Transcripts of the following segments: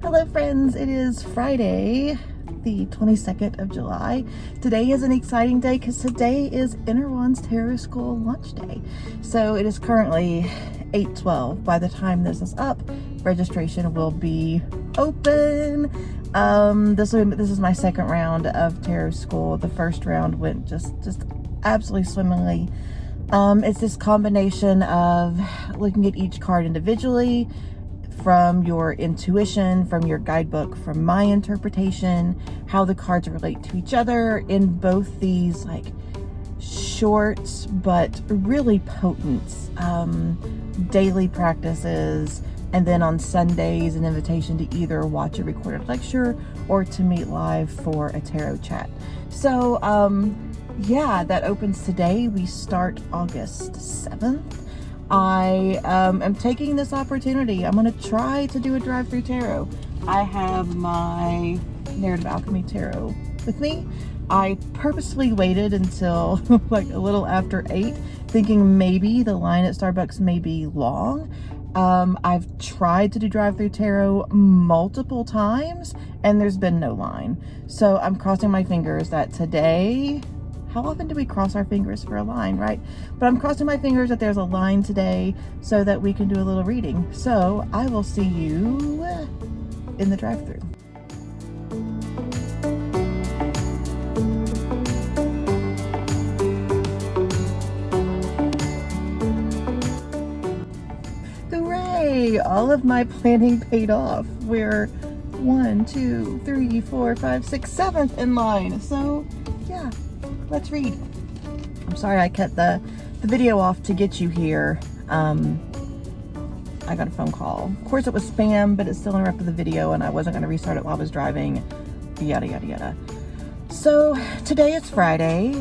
Hello friends, it is Friday, the 22nd of July. Today is an exciting day because today is Inner Wands Tarot School launch day. So it is currently 8:12. By the time this is up, registration will be open. This is my second round of tarot school. The first round went just absolutely swimmingly. It's this combination of looking at each card individually, from your intuition, from your guidebook, from my interpretation, how the cards relate to each other in both these like short but really potent daily practices. And then on Sundays, an invitation to either watch a recorded lecture or to meet live for a tarot chat. So yeah, that opens today. We start August 7th. I am taking this opportunity. I'm going to try to do a DriveThru Tarot. I have my Narrative Alchemy Tarot with me. I purposely waited until like a little after 8, thinking maybe the line at Starbucks may be long. I've tried to do DriveThru Tarot multiple times and there's been no line. So I'm crossing my fingers that today... How often do we cross our fingers for a line, right? But I'm crossing my fingers that there's a line today so that we can do a little reading. So I will see you in the drive-thru. Hooray! All of my planning paid off. We're 1, 2, 3, 4, 5, 6, 7th in line. So yeah. Let's read. I'm sorry I cut the video off to get you here. I got a phone call. Of course it was spam, but it still interrupted the video and I wasn't going to restart it while I was driving. Yada, yada, yada. So today is Friday.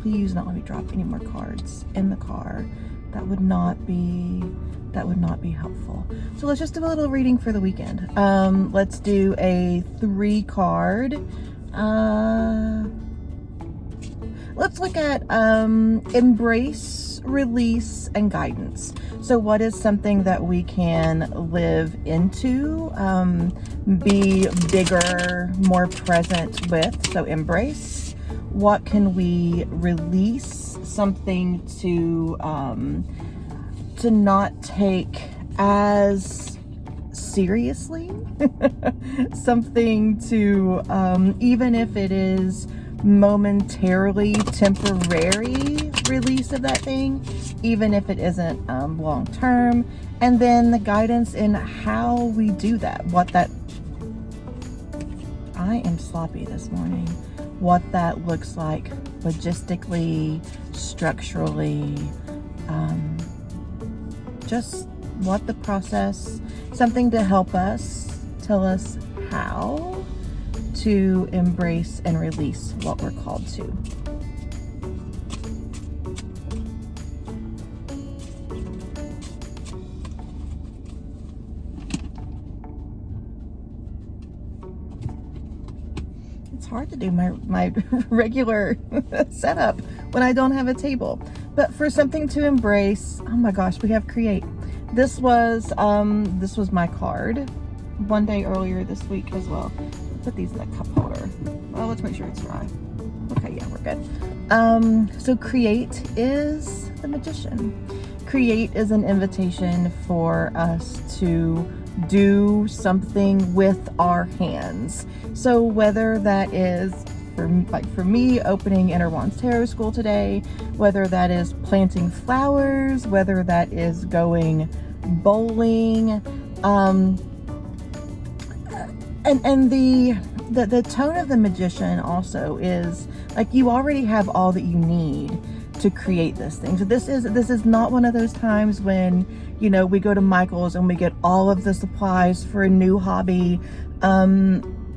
Please not let me drop any more cards in the car. That would not be helpful. So let's just do a little reading for the weekend. Let's do a 3-card. Let's look at embrace, release, and guidance. So what is something that we can live into, be bigger, more present with? So embrace. What can we release? Something to not take as seriously. Something to even if it is momentarily temporary release of that thing, even if it isn't long term. And then the guidance in how we do that, I am sloppy this morning, what that looks like logistically, structurally, just what the process, something to help us, tell us how to embrace and release what we're called to. It's hard to do my regular setup when I don't have a table. But for something to embrace, oh my gosh, we have create. This was my card one day earlier this week as well. Put these in the cup holder. Well, let's make sure it's dry. Okay, yeah, we're good. So create is the magician. Create is an invitation for us to do something with our hands. So whether that is for me, opening Inner Wands Tarot School today, whether that is planting flowers, whether that is going bowling, and the tone of the magician also is like you already have all that you need to create this thing. So this is not one of those times when, you know, we go to Michael's and we get all of the supplies for a new hobby,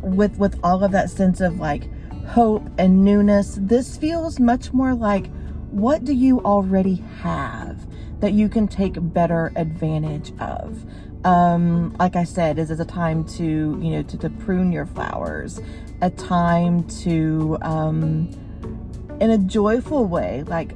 with all of that sense of like hope and newness. This feels much more like, what do you already have that you can take better advantage of? Like I said, this is a time to, you know, to prune your flowers, a time to, in a joyful way, like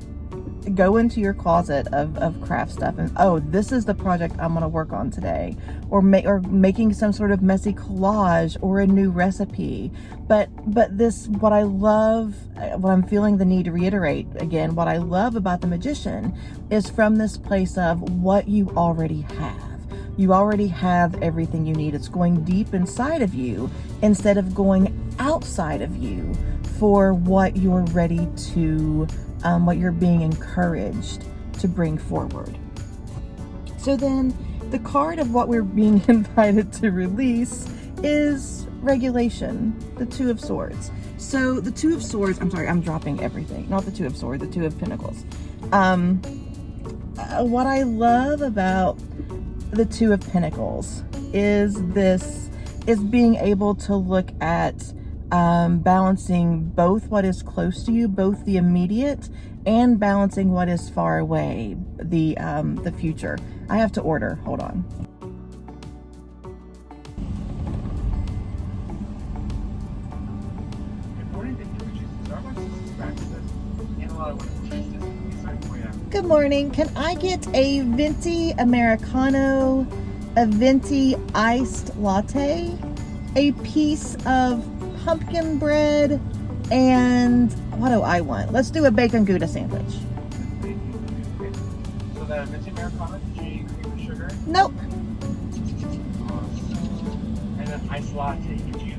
go into your closet of craft stuff and, oh, this is the project I'm going to work on today, or making some sort of messy collage or a new recipe. But this, what I love, what I'm feeling the need to reiterate again, what I love about the Magician is from this place of what you already have. You already have everything you need. It's going deep inside of you instead of going outside of you for what you're ready to, what you're being encouraged to bring forward. So then the card of what we're being invited to release is regulation, the Two of Swords. So the Two of Swords, I'm sorry, I'm dropping everything, not the Two of Swords, the Two of Pentacles. What I love about the Two of Pentacles is being able to look at balancing both what is close to you, both the immediate, and balancing what is far away, the future. I have to order, hold on. Good morning. Can I get a venti Americano, a venti iced latte, a piece of pumpkin bread, and what do I want? Let's do a bacon Gouda sandwich. So the venti Americano, did you cream or sugar? Nope. And then iced latte, did you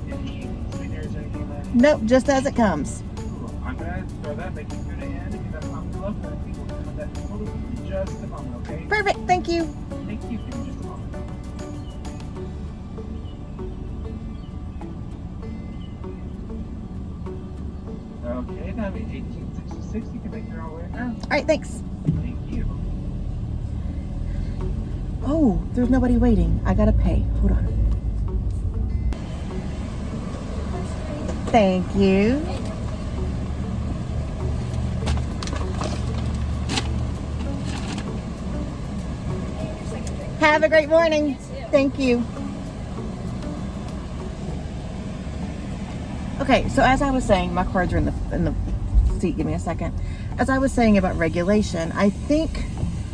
any sweeteners or anything like that? Nope, just as it comes. Cool. I'm gonna throw that bacon Gouda in and get that pumpkin loaf, and I think we'll come with that total in just a moment, okay? Perfect, thank you. Thank you. Give me just a moment. Okay, that'll be 1866. You can make your own way now. All right, thanks. Thank you. Oh, there's nobody waiting. I gotta pay. Hold on. Thank you. Have a great morning. Thank you. Okay, so as I was saying, my cards are in the seat. Give me a second. As I was saying about regulation, I think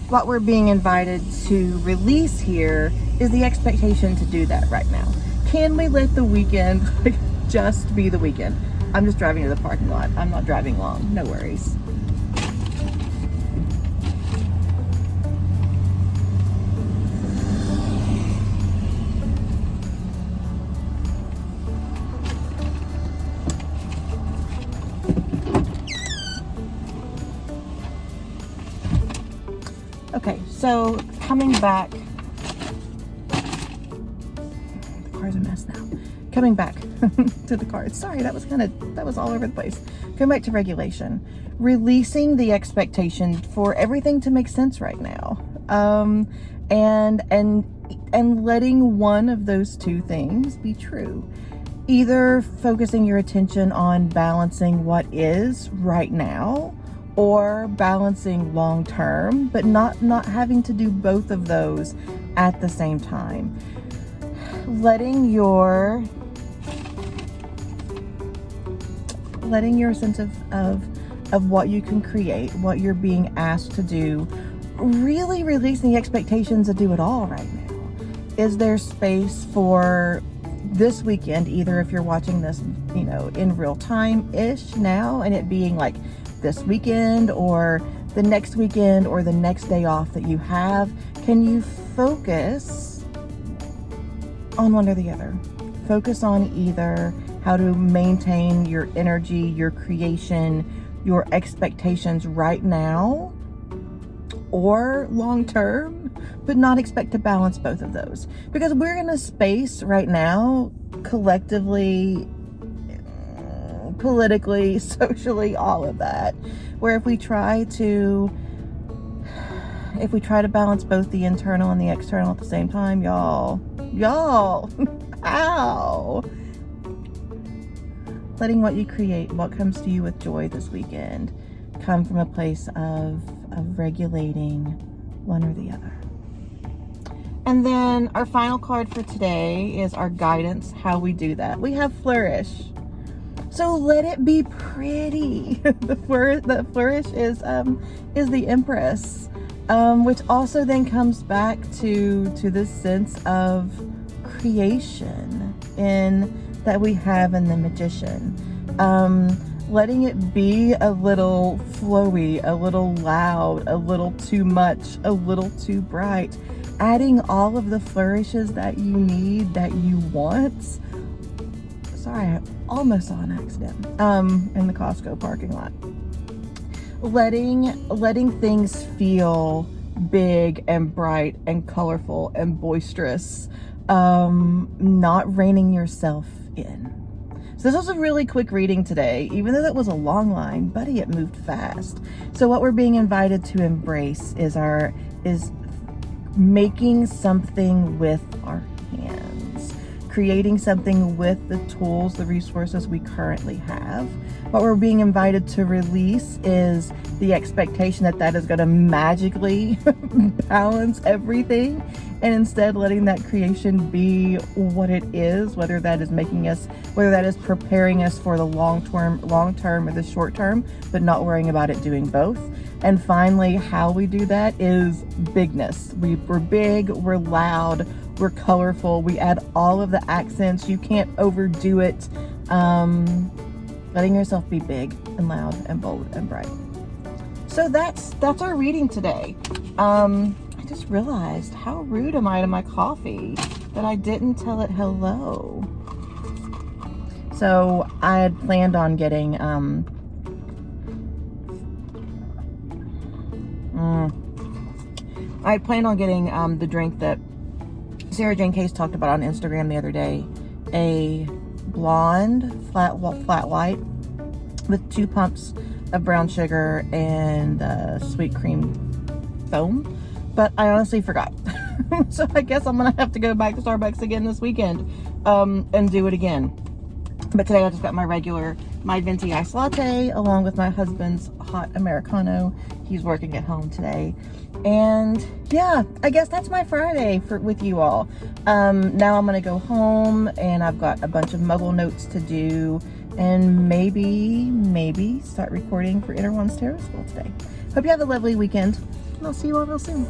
what we're being invited to release here is the expectation to do that right now. Can we let the weekend just be the weekend? I'm just driving to the parking lot. I'm not driving long. No worries. Okay, so coming back, the car's a mess now. Coming back to the cards. Sorry, that was all over the place. Coming back to regulation, releasing the expectation for everything to make sense right now, and letting one of those two things be true. Either focusing your attention on balancing what is right now, or balancing long term, but not having to do both of those at the same time. Letting your sense of what you can create, what you're being asked to do, really releasing the expectations to do it all right now. Is there space for this weekend, either if you're watching this, in real time-ish now, and it being like this weekend or the next weekend or the next day off that you have, can you focus on one or the other? Focus on either how to maintain your energy, your creation, your expectations right now, or long term, but not expect to balance both of those. Because we're in a space right now, collectively, politically, socially, all of that, where if we try to balance both the internal and the external at the same time, y'all, ow, letting what you create, what comes to you with joy this weekend, come from a place of regulating one or the other. And then our final card for today is our guidance, how we do that. We have flourish. So let it be pretty. The flourish is the Empress, which also then comes back to this sense of creation that we have in the Magician. Letting it be a little flowy, a little loud, a little too much, a little too bright. Adding all of the flourishes that you need, that you want. Sorry, I almost saw an accident in the Costco parking lot. Letting things feel big and bright and colorful and boisterous. Not reining yourself in. So this was a really quick reading today. Even though that was a long line, buddy, it moved fast. So what we're being invited to embrace is making something with our hands, creating something with the tools, the resources we currently have. What we're being invited to release is the expectation that is going to magically balance everything, and instead letting that creation be what it is, whether that is preparing us for the long term or the short term, but not worrying about it doing both. And finally, how we do that is bigness. We're big, we're loud, we're colorful, we add all of the accents. You can't overdo it. Letting yourself be big and loud and bold and bright. So that's our reading today. I just realized, how rude am I to my coffee that I didn't tell it hello. So I had planned on getting the drink that Sarah Jane Case talked about on Instagram the other day, a blonde flat white with 2 pumps of brown sugar and sweet cream foam, but I honestly forgot. So I guess I'm gonna have to go back to Starbucks again this weekend and do it again. But today I just got my venti iced latte along with my husband's hot Americano. He's working at home today. And yeah, I guess that's my Friday with you all. Now I'm gonna go home and I've got a bunch of Muggle notes to do, and maybe start recording for Inner One's Tarot School today. Hope you have a lovely weekend, and I'll see you all real soon.